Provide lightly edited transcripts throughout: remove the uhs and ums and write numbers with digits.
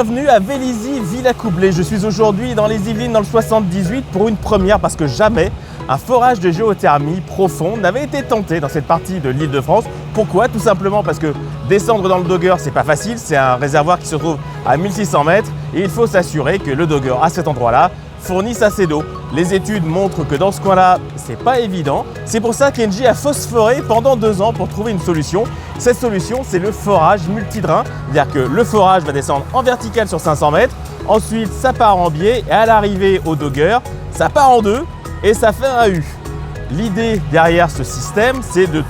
Bienvenue à Vélizy-Villacoublay. Je suis aujourd'hui dans les Yvelines dans le 78 pour une première parce que jamais un forage de géothermie profond n'avait été tenté dans cette partie de l'Île-de-France. Pourquoi? Tout simplement parce que descendre dans le Dogger, c'est pas facile. C'est un réservoir qui se trouve à 1600 mètres et il faut s'assurer que le Dogger à cet endroit-là fournisse assez d'eau. Les études montrent que dans ce coin-là, c'est pas évident. C'est pour ça qu'Engie a phosphoré pendant 2 ans pour trouver une solution. Cette solution, c'est le forage multidrain. C'est-à-dire que le forage va descendre en vertical sur 500 mètres. Ensuite, ça part en biais et à l'arrivée au Dogger, ça part en deux et ça fait un U. L'idée derrière ce système, c'est de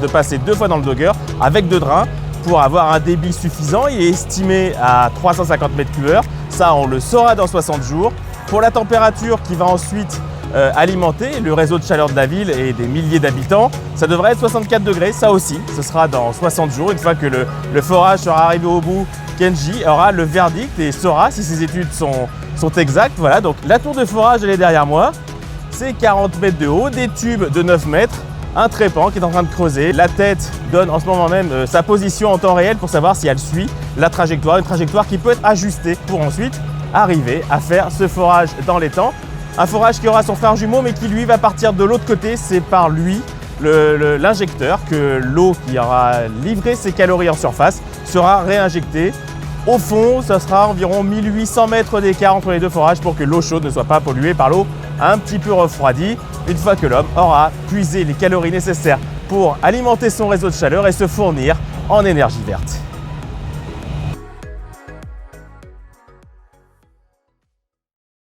passer 2 fois dans le Dogger avec 2 drains pour avoir un débit suffisant. Il est estimé à 350 m3. Ça, on le saura dans 60 jours. Pour la température qui va ensuite alimenter le réseau de chaleur de la ville et des milliers d'habitants, ça devrait être 64 degrés. Ça aussi, ce sera dans 60 jours. Une fois que le forage sera arrivé au bout, qu'Engie aura le verdict et saura si ses études sont exactes. Voilà, donc la tour de forage, elle est derrière moi. C'est 40 mètres de haut, des tubes de 9 mètres, un trépan qui est en train de creuser. La tête donne en ce moment même sa position en temps réel pour savoir si elle suit la trajectoire. Une trajectoire qui peut être ajustée pour ensuite arriver à faire ce forage dans les temps. Un forage qui aura son frère jumeau mais qui lui va partir de l'autre côté. C'est par lui, l'injecteur, que l'eau qui aura livré ses calories en surface sera réinjectée. Au fond, ça sera environ 1800 mètres d'écart entre les deux forages pour que l'eau chaude ne soit pas polluée par l'eau un petit peu refroidie. Une fois que l'homme aura puisé les calories nécessaires pour alimenter son réseau de chaleur et se fournir en énergie verte.